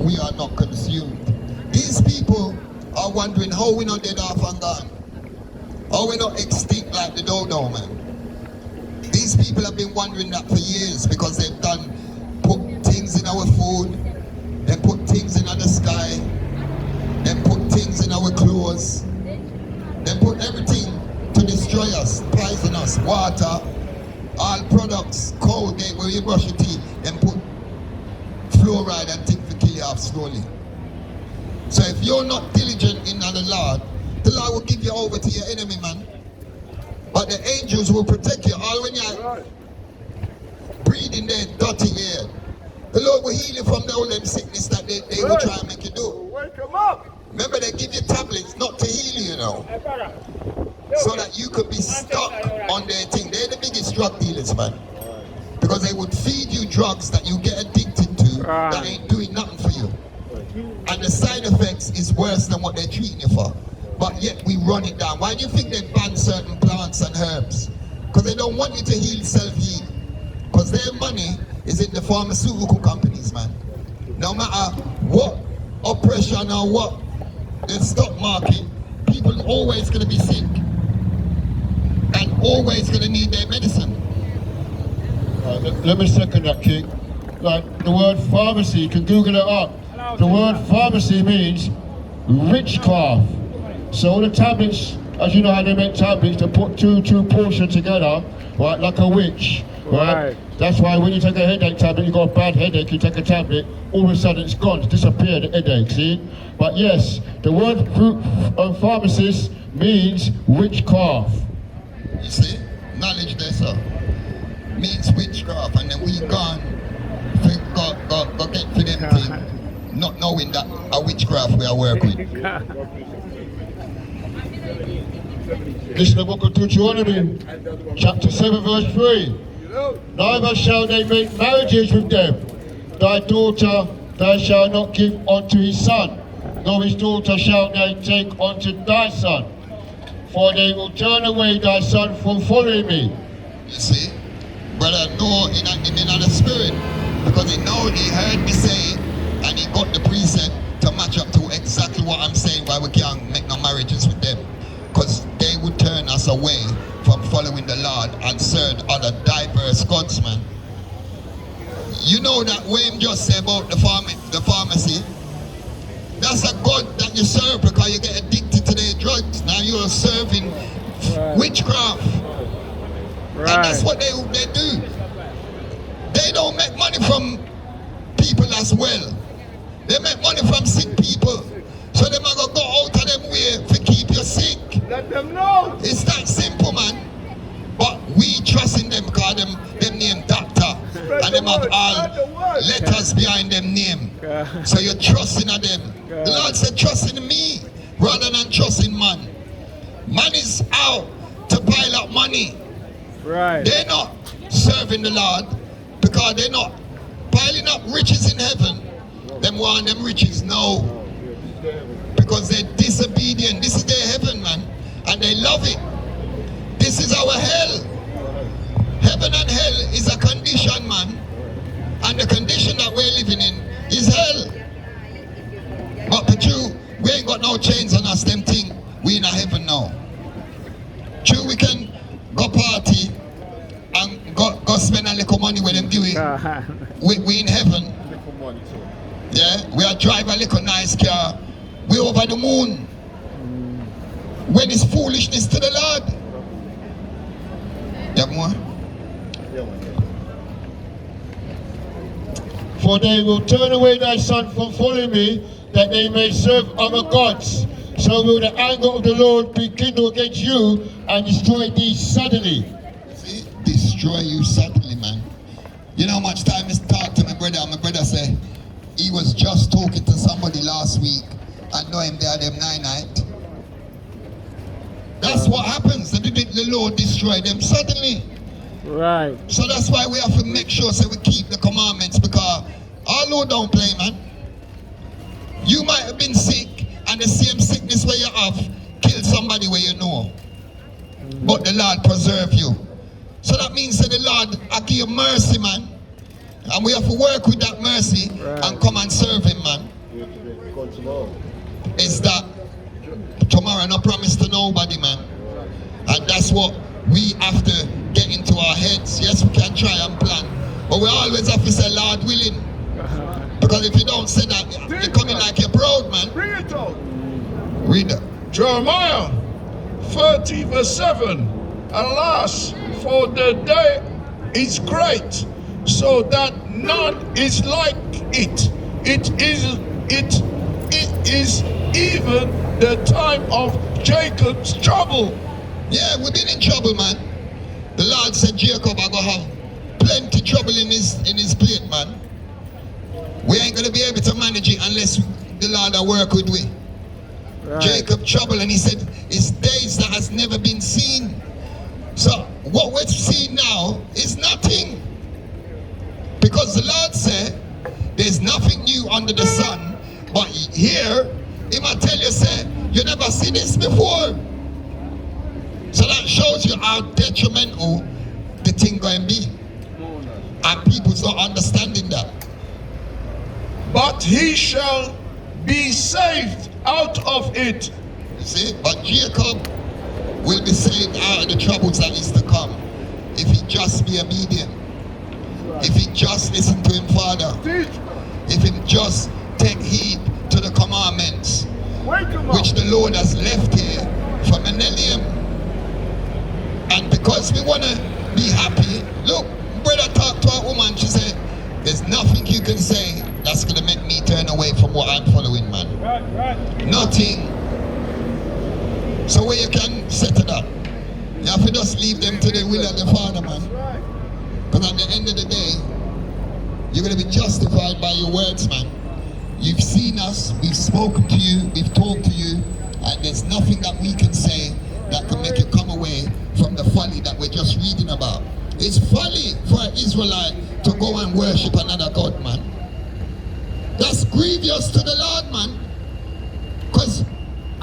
we are not consumed. These people are wondering how we not dead off and gone. How we not extinct like the dodo, man. These people have been wondering that for years because they've put things in our food, they put things in the sky, they put things in our clothes, they put everything to destroy us, poison us, water, all products, Colgate where you brush your teeth, and put fluoride and things to kill you off slowly. So if you're not diligent in the Lord will give you over to your enemy, man. But the angels will protect you. All when you're breathing their dirty air, the Lord will heal you from the old sickness that they will try and make you do. Wake them up. Remember, they give you tablets not to heal you, so that you could be stuck on their thing. They're the biggest drug dealers, man. Because they would feed you drugs that you get addicted to that ain't doing nothing for you. And the side effects is worse than what they're treating you for. But yet we run it down. Why do you think they ban certain plants and herbs? Because they don't want you to heal, self-heal. Because their money is in the pharmaceutical companies, man. No matter what oppression or what the stock market, people are always going to be sick. And always going to need their medicine. Let me second that, King. Like the word pharmacy, you can Google it up. The word pharmacy means witchcraft. So all the tablets, as you know how they make tablets, they put two portions together, right, like a witch, right? That's why when you take a headache tablet, you got a bad headache, you take a tablet, all of a sudden it's gone, it's disappeared, the headache, see? But yes, the word pharmacist means witchcraft. You see, knowledge there, sir, means witchcraft, and then we go get for them thing, not knowing that a witchcraft we are working with. This is the book of Deuteronomy, chapter 7, verse 3. Neither shall they make marriages with them. Thy daughter thou shalt not give unto his son, nor his daughter shalt thou take unto thy son. For they will turn away thy son from following me. You see, brother, know in the spirit, because he heard me say it, and he got the precept to match up to exactly what I'm saying, why we can't make no marriages with them. Because they would turn us away from following the Lord and serve other diverse gods, man. You know that Wayne just said about the pharmacy? That's a god that you serve because you get addicted to their drugs. Now you're serving witchcraft. And that's what they do. They don't make money from people as well. They make money from sick people. So they might go out of them way to keep you sick. Let them know. It's that simple, man. But we trust in them because them name doctor. And them have all letters behind them name. So you're trusting in them. The Lord said trust in me rather than trust in man. Man is out to pile up money. They're not serving the Lord because they're not piling up riches in heaven. Them want them riches, no. Because they're disobedient. This is their heaven, man. And they love it. This is our hell. Heaven and hell is a condition, man. And the condition that we're living in is hell. But we ain't got no chains on us, them thing. We in a heaven now. True, we can go party and go spend a little money with them do it. We in heaven. Yeah, we are drive a little nice car. We over the moon. When it's foolishness to the Lord. You have more? For they will turn away thy son from following me, that they may serve other gods. So will the anger of the Lord be kindled against you and destroy thee suddenly. See, destroy you suddenly, man. You know how much time I talked to my brother, and my brother said he was just talking to somebody last week. I know him there them 9 night. That's what happens. The Lord destroy them suddenly. Right. So that's why we have to make sure so we keep the commandments, because our Lord don't play, man. You might have been sick and the same sickness where you have killed somebody where you know. But the Lord preserve you. So that means that the Lord I give you mercy, man. And we have to work with that mercy and come and serve him, man. is that tomorrow no promise to nobody, man. And that's what we have to get into our heads. Yes, we can try and plan, but we always have to say, Lord willing. Because if you don't say that, you're coming like you're proud, man. Bring it out. Read that. Jeremiah 30 verse 7. Alas, for the day is great, so that none is like it. It is even the time of Jacob's trouble. Yeah, we've been in trouble, man. The Lord said Jacob are gonna have plenty trouble in his plate, man. We ain't gonna be able to manage it unless the Lord will work with we. Right. Jacob trouble, and he said it's days that has never been seen. So what we're seeing now is nothing. Because the Lord said there's nothing new under the sun. But here, he might tell you, say, you never seen this before. So that shows you how detrimental the thing going to be. And people's not understanding that. But he shall be saved out of it. You see? But Jacob will be saved out of the troubles that is to come if he just be obedient. If he just listen to him, Father. If he just take heed to the commandments which the Lord has left here for millennium. And because we want to be happy, look, brother talked to a woman, she said, there's nothing you can say that's going to make me turn away from what I'm following, man. Right. Nothing. So where you can settle that, you have to just leave them to the will of the Father, man. Because at the end of the day, you're going to be justified by your words, man. You've seen us, we've spoken to you, we've talked to you, and there's nothing that we can say that can make you come away from the folly that we're just reading about. It's folly for an Israelite to go and worship another God, man. That's grievous to the Lord, man. Because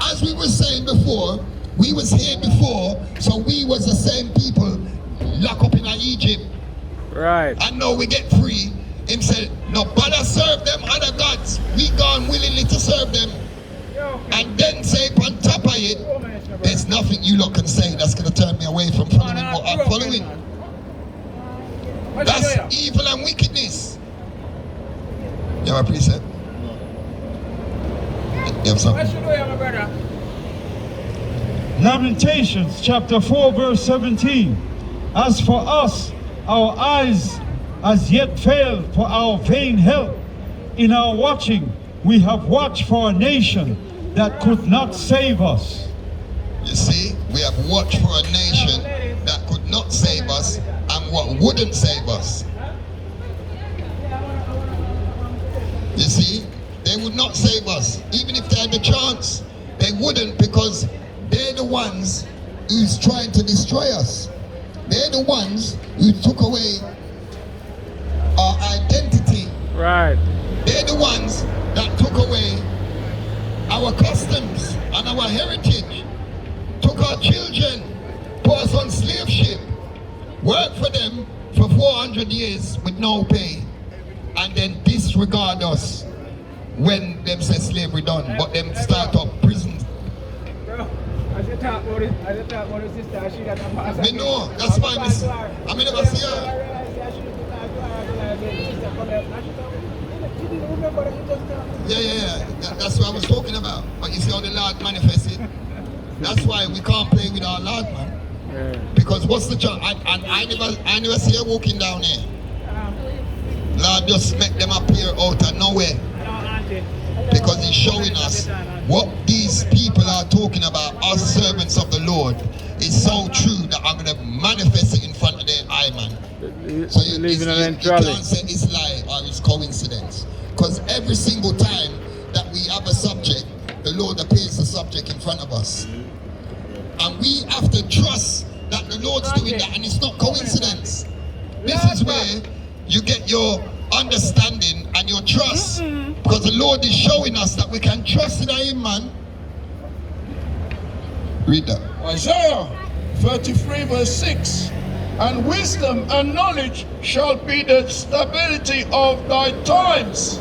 as we were saying before, we was here before, so we was the same people locked up in Egypt. Right. And now we get free. Him said, no bother serve them other gods. We gone willingly to serve them. And then say on top of it, there's nothing you lot can say that's going to turn me away from following what I'm following. That's evil and wickedness. You have a precept? You have something? Lamentations chapter 4 verse 17. As for us, our eyes as yet failed for our vain help. In our watching, we have watched for a nation that could not save us. You see, we have watched for a nation that could not save us and what wouldn't save us. You see, they would not save us. Even if they had the chance, they wouldn't, because they're the ones who's trying to destroy us. They're the ones who took away our identity. Right. They're the ones that took away our customs and our heritage, took our children, put us on slave ship, worked for them for 400 years with no pay, and then disregard us when them say slavery done, but them start up prisons. Me know, that's why I never see her. Yeah. That's what I was talking about. But you see how the Lord manifested. That's why we can't play with our Lord, man. Yeah. Because what's the chance? I never see her walking down here. Lord just make them appear out of nowhere. Because he's showing us what these people are talking about, us servants of the Lord, is so true that I'm going to manifest it in front of their eye, man. So you can't say it's lie or it's coincidence. Because every single time that we have a subject, the Lord appears the subject in front of us. And we have to trust that the Lord's doing that, and it's not coincidence. This is where you get your understanding and your trust. Because the Lord is showing us that we can trust in Him, man. Read that. Isaiah 33 verse 6. And wisdom and knowledge shall be the stability of thy times,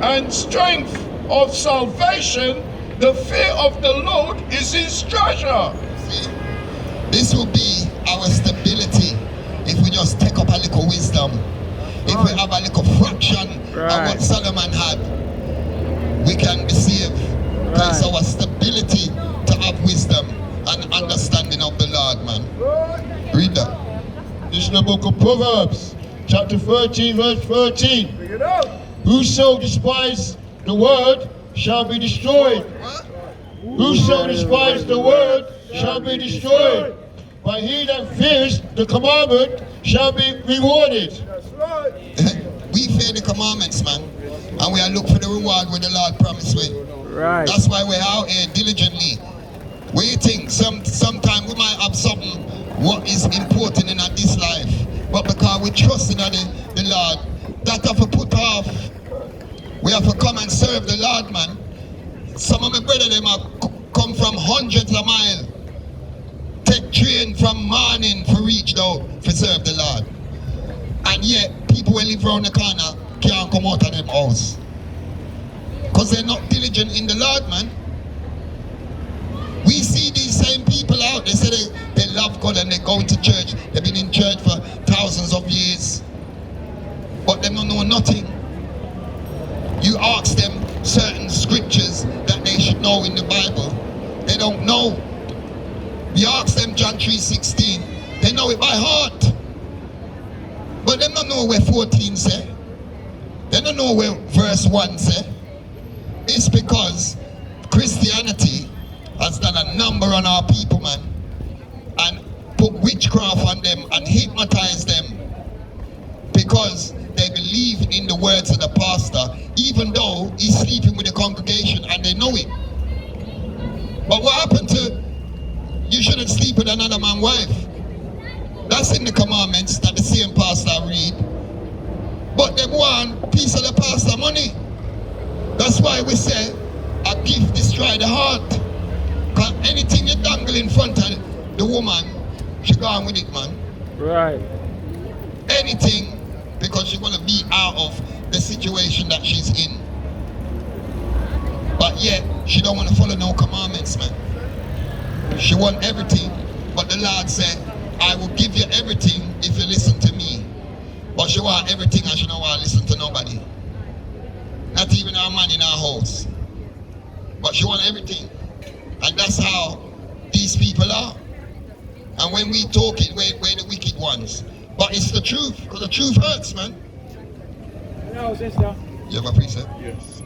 and strength of salvation, the fear of the Lord is his treasure. See? This will be our stability if we just take up a little wisdom. If we have a little fraction of what Solomon had, we can be saved. It's our stability to have wisdom and understanding of the Lord, man. Read that. This is the book of Proverbs, chapter 13, verse 13. Whoso despises the word shall be destroyed. What? Whoso despises the word shall be destroyed. But he that fears the commandment shall be rewarded. We fear the commandments, man. And we are looking for the reward where the Lord promised we. Right. That's why we're out here diligently. What you think? Sometimes we might have something what is important in this life. But because we trust in the Lord, that have to put off. We have to come and serve the Lord, man. Some of my brother them have come from hundreds of miles. Take train from morning for reach out for serve the Lord. And yet people who live around the corner can't come out of them house. Because they're not diligent in the Lord, man. We see these same people out, they say they love God and they go into church. They've been in church for thousands of years. But they don't know nothing. You ask them certain scriptures that they should know in the Bible, they don't know. You ask them John 3:16, they know it by heart. But they don't know where 14 say. They don't know where verse 1 say. It's because Christianity has done a number on our people, man, and put witchcraft on them and hypnotize them because they believe in the words of the pastor, even though he's sleeping with the congregation and they know it. But what happened to you shouldn't sleep with another man's wife? That's in the commandments that the same pastor read. But they want a piece of the pastor money. That's why we say a gift destroy the heart. Because anything you dangle in front of the woman, she go on with it, man. Right. Anything, because she want to be out of the situation that she's in. But yet, she don't want to follow no commandments, man. She want everything. But the Lord said, I will give you everything if you listen to me. But she want everything and she don't want to listen to nobody. Not even our man in our house. But she want everything. And that's how these people are. And when we talk it, we're the wicked ones. But it's the truth, because the truth hurts, man. No, sister. You have a precept? Yes.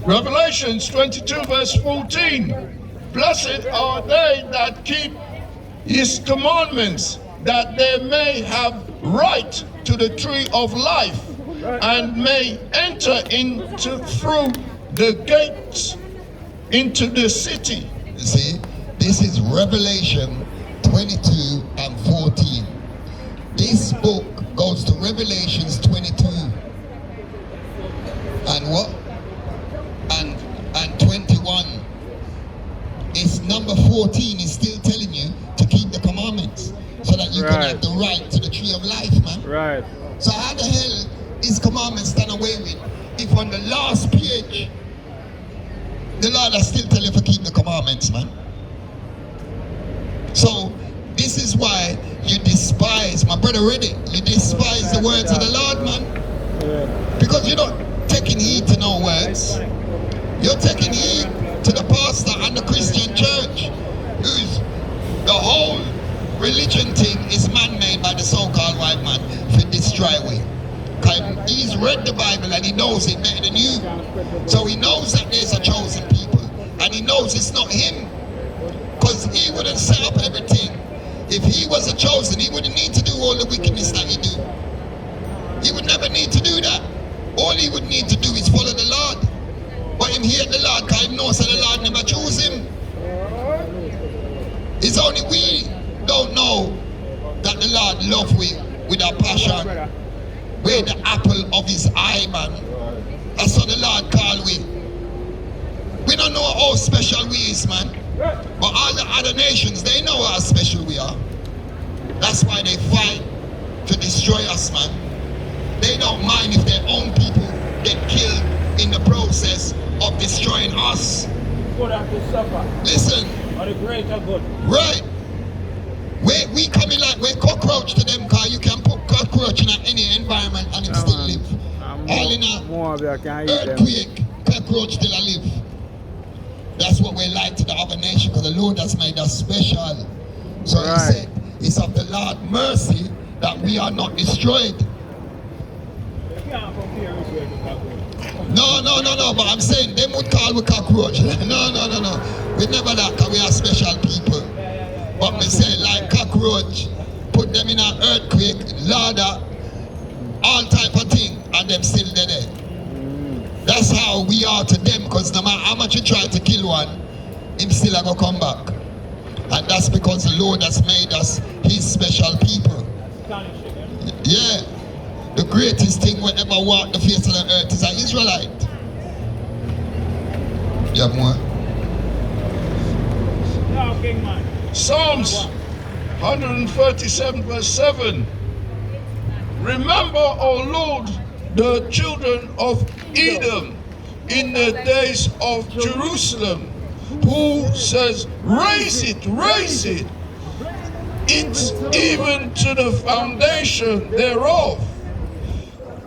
Revelations 22 verse 14. Blessed are they that keep his commandments, that they may have right to the tree of life, and may enter into through the gates into the city. You see, this is Revelation 22 and 14. This book goes to Revelations 22 and what? And 21. It's number 14 is still telling you to keep the commandments so that you can have the right to the tree of life, man. Right. So how the hell is commandments done away with if on the last page the Lord is still telling you to keep the commandments, man? So this is why you despise, my brother read it, you despise the words of the Lord, man. Because you're not taking heed to no words. You're taking heed to the pastor and the Christian church, who's the whole religion thing is man-made by the so-called white man for this dry way. He's read the Bible and he knows it better than you. So he knows that there's a chosen people, and he knows it's not him. Because he wouldn't set up everything. If he was a chosen, he wouldn't need to do all the wickedness that he do. He would never need to do that. All he would need to do is follow the Lord. But him hate the Lord because he knows that the Lord never chose him. It's only we don't know that the Lord love with our passion. We're the apple of his eye, man. That's what the Lord call we. We don't know how special we is, man. But all the other nations, they know how special we are. That's why they fight to destroy us, man. They don't mind if their own people get killed in the process of destroying us. Good have to suffer. Listen, Or the greater good. right? We coming like we're cockroach to them, because you can put cockroach in any environment and it still live. All in More of you can eat them. earthquake, cockroach still alive. That's what we're like to the other nation, because the Lord has made us special. So Right. he said, it's of the Lord's mercy that we are not destroyed. You can't compare with you to cockroach. No, but I'm saying them would call we cockroach. No. We never that, because we are special people. But me say like cockroach, put them in an earthquake, ladder, all type of thing, and them still there. That's how we are to them, because no matter how much you try to kill one, him still a go come back. And that's because the Lord has made us his special people. Yeah. The greatest thing we ever walk the face of the earth is an Israelite. You have more? No, King Man. Psalms 137 verse 7. Remember, O Lord, the children of Edom in the days of Jerusalem, who says, raise it, it's even to the foundation thereof.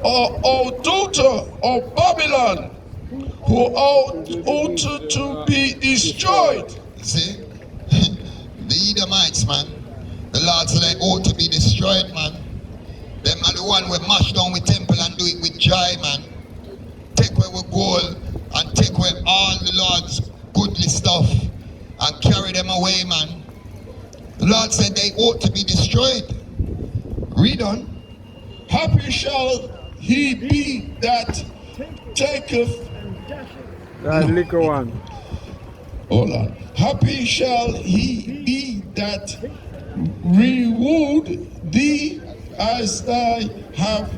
O daughter of Babylon, who ought to be destroyed. See? The Edomites, man. The Lord said they ought to be destroyed, man. Them are the one we mash down with temple and do it with joy, man. Take away with gold and take away all the Lord's goodly stuff and carry them away, man. The Lord said they ought to be destroyed. Read on. Happy shall he be that taketh. That liquor one. Hold on. Happy shall he be that reward thee as thy have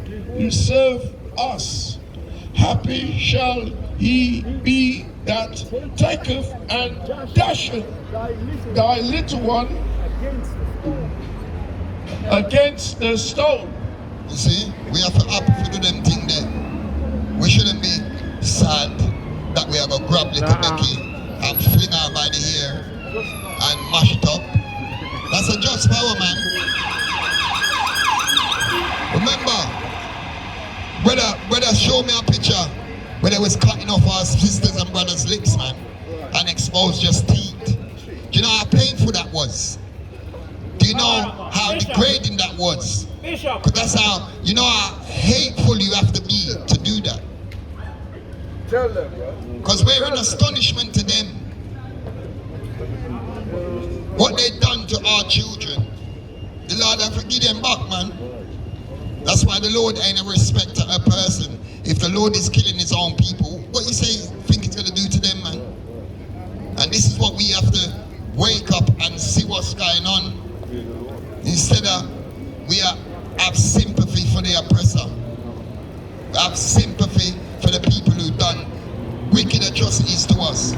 served us. Happy shall he be that taketh and dasheth thy little one against the stone. You see, we have to happy to do them thing there. We shouldn't be sad that we have a grab little Becky and fling her by the hair and mash it up. That's a just power, man. Remember, brother showed me a picture where they was cutting off our sisters and brothers' lips, man, and exposed just teeth. Do you know how painful that was? Do you know how degrading that was? Because that's how, you know how hateful you have to be to do that. Tell them, bro. Because we're in astonishment to them. What they done to our children. The Lord will forgive them back, man. That's why the Lord ain't a respecter of a person. If the Lord is killing his own people, what you say think it's gonna do to them, man? And this is what we have to wake up and see what's going on. Instead of we have sympathy for the oppressor. We have sympathy for the people who done wicked atrocities to us.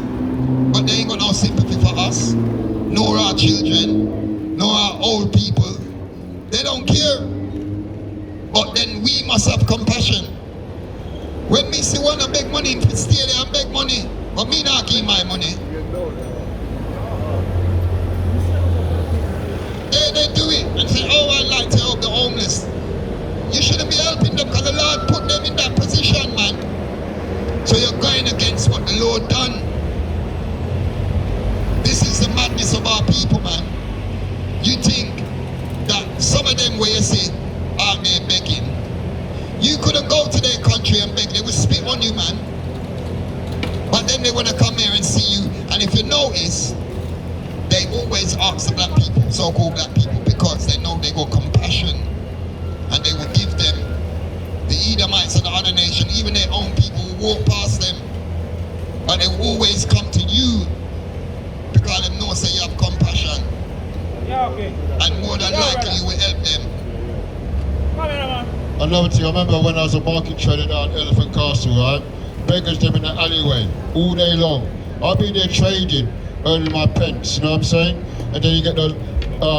But they ain't got no sympathy for us, nor our children, nor our old people. They don't care. But then we must have compassion. When me see one and beg money, if stay there and beg money, but me not give my money. They do it and say, oh, I like to help the homeless. You shouldn't be helping them because the Lord put them in that position, man. So you're going against what the Lord done. This is the madness of our people, man. You think that some of them where you see out there begging, you couldn't go to their country and beg, they would spit on you, man. But then they want to come here and see you, and if you notice, they always ask the black people, so-called black people, because they know they got compassion and they will give them. The Edomites and the other nation, even their own people will walk past them, but they will always come to you because they know say you have compassion. Yeah, okay. And more than likely you will help them. Come here, man. Another thing, I remember when I was a market trader down Elephant Castle, right? Beggars them in the alleyway all day long. I'll be there trading, earning my pence, you know what I'm saying? And then you get the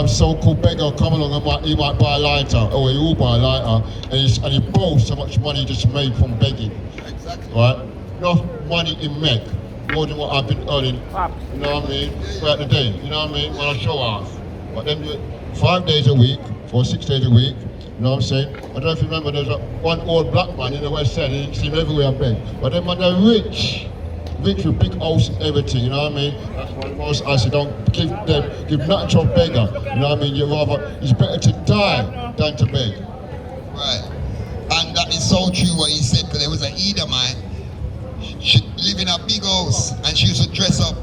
so-called beggar come along and he might buy a lighter, or he will buy a lighter, and he boasts how much money he just made from begging. Exactly. Right? Enough money he make. more than what I've been earning, you know what I mean, throughout the day, you know what I mean, when I show off. But then do it 5 days a week, or 6 days a week, you know what I'm saying? I don't know if you remember, there's one old black man in the West End, you see him everywhere beg. But them man, they're rich with big house and everything, you know what I mean? That's why most I say, don't give nothing to a beggar, you know what I mean? It's better to die than to beg. Right. And that is so true what he said, because there was an Edomite. She lived in a big house and she used to dress up,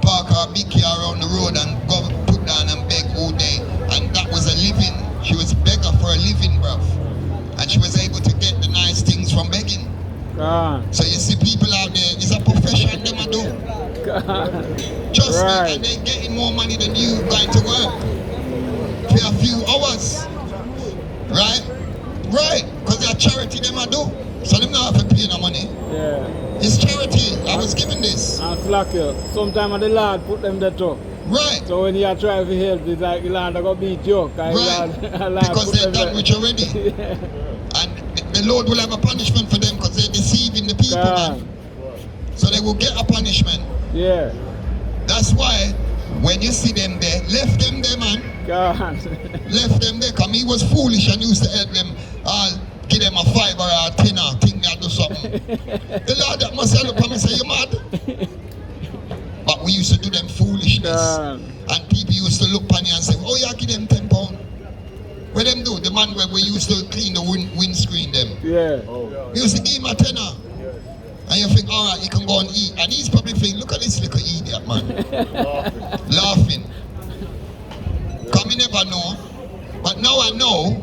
park her big car around the road and go put down and beg all day. And that was a living. She was beggar for a living, bruv. And she was able to get the nice things from begging. So you see people out there, it's a profession them I do. Trust me, and they're getting more money than you going to work for a few hours. Right? Right, because they're charity them I do. So them not have to pay no money. Yeah. It's charity. I was given this. And slack you. Sometimes the Lord put them there too. Right. So when you are trying to help, it's like the Lord are going to beat you. Right. Because they're done with you already. And the Lord will have a punishment for them because they're deceiving the people, man. So they will get a punishment. Yeah. That's why when you see them there, left them there, man. Left them there, because he was foolish and used to help them. Give them a 5 or a 10 or think they do something. The Lord that must look at me and say, you mad? But we used to do them foolishness. And people used to look at me and say, oh yeah, give them 10 pounds. What them do? The man where we used to clean the windscreen them. Yeah. We used to give him a tenner. And you think, all right, you can go and eat. And he's probably thinking, look at this little idiot, man. Laughing. Because me never know. But now I know.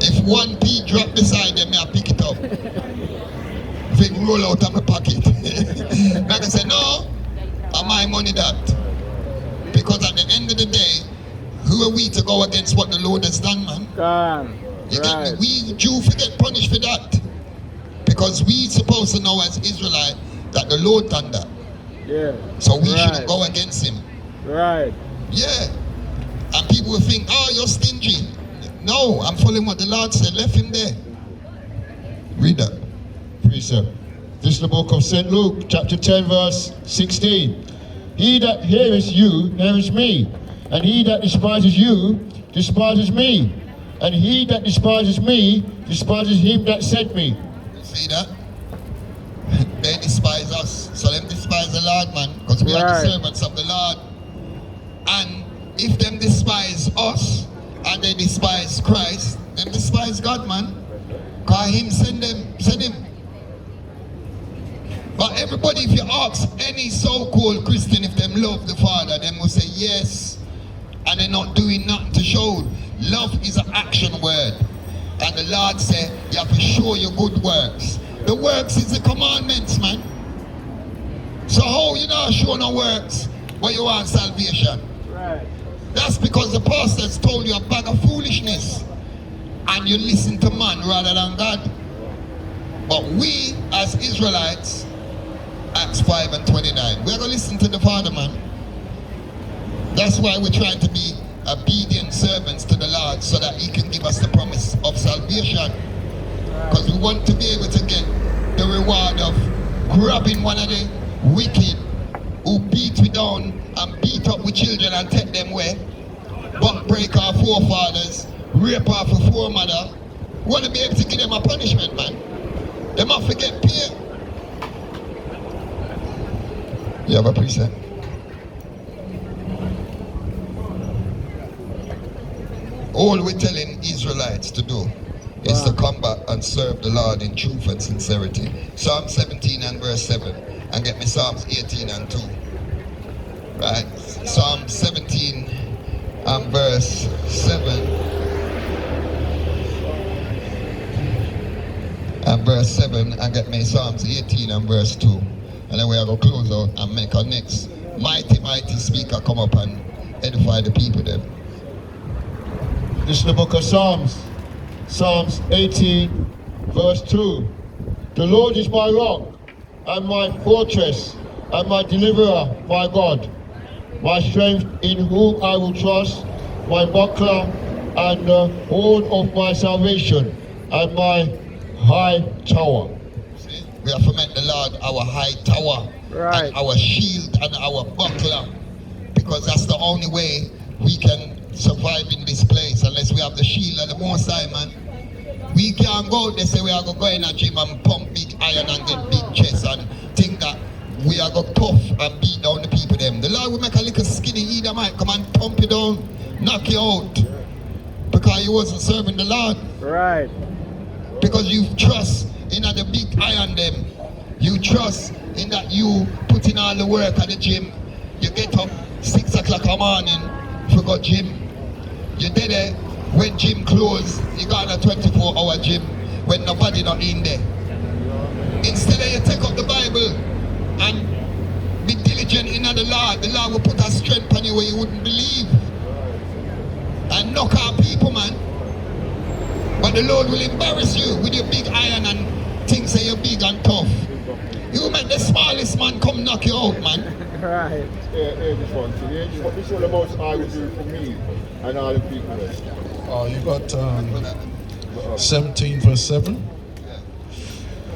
If 1p drop beside them, I pick it up. If it roll out of my pocket. Like I said, no, am my money that? Because at the end of the day, who are we to go against what the Lord has done, man? You get me? We Jews forget punished for that. Because we supposed to know as Israelite that the Lord done that. Yeah. So we shouldn't go against him. Right. Yeah. And people will think, oh, you're stingy. No, I'm following what the Lord said. Left him there. Read that. Precept. This is the book of St. Luke, chapter 10, verse 16. He that heareth you, heareth me. And he that despises you, despises me. And he that despises me, despises him that sent me. See that? They despise us. So them despise the Lord, man. Because we are the servants of the Lord. And if them despise us, and they despise Christ, them despise God, man. Because him send him. But everybody, if you ask any so-called Christian if them love the Father, them will say yes. And they're not doing nothing to show. Love is an action word. And the Lord said, you have to show your good works. The works is the commandments, man. So how you not show no works when you want salvation? Right. That's because the pastors told you a bag of foolishness. And you listen to man rather than God. But we as Israelites, Acts 5 and 29, we're going to listen to the Father, man. That's why we're trying to be obedient servants to the Lord so that he can give us the promise of salvation. Because we want to be able to get the reward of grabbing one of the wicked who beat we down and beat up with children and take them away, but break our forefathers, rape our foremother. We want to be able to give them a punishment, man. They must forget pain. You have a precept? All we're telling Israelites to do is to combat and serve the Lord in truth and sincerity. Psalm 17 and verse 7. And get me Psalms 18 and 2. Right? Psalm 17 and verse 7. And verse 7. And get me Psalms 18 and verse 2. And then we are going to close out and make our next mighty speaker come up and edify the people then. This is the book of Psalms. Psalms 18, verse 2. The Lord is my rock and my fortress and my deliverer, my God, my strength in whom I will trust, my buckler and the horn of my salvation and my high tower. See? We have to make the Lord our high tower, Right. and our shield and our buckler, because that's the only way we can survive in this place, unless we have the shield of the Most High, man. We can't go out there say we are going to go in a gym and pump big iron and get big chest and think that we are going to tough and beat down the people them. The Lord will make a little skinny Edomite come and pump you down, knock you out, because you wasn't serving the Lord. Right. Because you trust in the big iron them. You trust in that you put in all the work at the gym. You get up 6 o'clock in the morning for go gym. You did it when gym closed. You got a 24-hour gym when nobody not in there. Instead of you take up the Bible and be diligent in the Lord will put a strength on you where you wouldn't believe. And knock out people, man. But the Lord will embarrass you with your big iron and things that you're big and tough. You make the smallest man come knock you out, man. Right. Here's this one. So here's what this all about I will do for me and all the people there. You got 17 verse 7.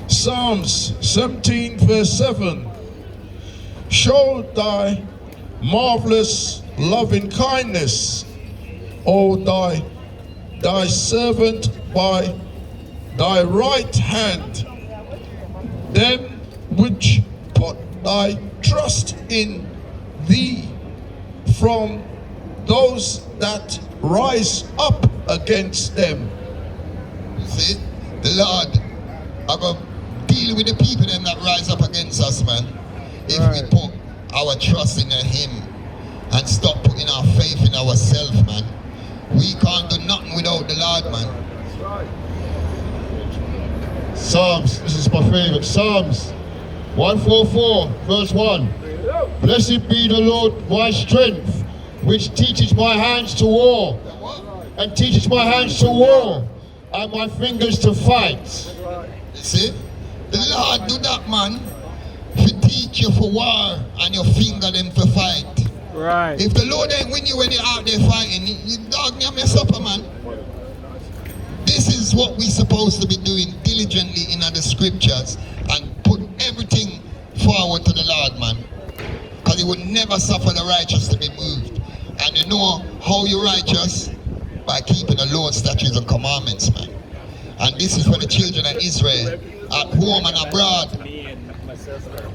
Psalms 17 verse 7. Show thy marvelous loving kindness, O thy servant by thy right hand, them which put thy trust in thee, from those that rise up against them. You see, the Lord are going to deal with the people them that rise up against us, man. If we put our trust in Him and stop putting our faith in ourselves, man. We can't do nothing without the Lord, man. Psalms, this is my favorite. Psalms 144, verse 1. Blessed be the Lord my strength, which teaches my hands to war, and teaches my hands to war, and my fingers to fight. You see? The Lord do that, man, to teach you for war and your finger them for fight. Right. If the Lord ain't win you when you're out there fighting, you dog me mess up, man. This is what we're supposed to be doing diligently in the scriptures and put everything forward to the Lord, man. Because He would never suffer the righteous to be moved. And you know how you're righteous? By keeping the Lord's statutes and commandments, man. And this is for the children of Israel, at home and abroad.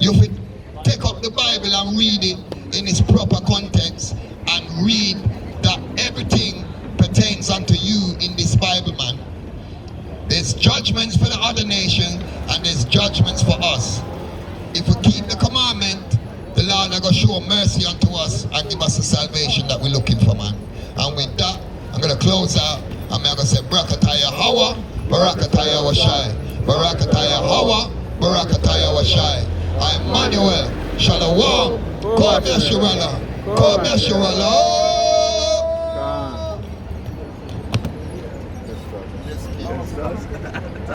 You should take up the Bible and read it in its proper context and read that everything pertains unto you in this Bible, man. There's judgments for the other nation and there's judgments for us. If we keep the commandment, the Lord is going to show mercy unto us and give us the salvation that we're looking for, man. And with that, I'm going to close out and I'm going to say, Barakatah Yahawah, Barakatah Yahawashi, Barakatah Yahawah, Barakatah Yahawashi. I'm Emmanuel, Shalom, God bless you, brother. God bless you, brother.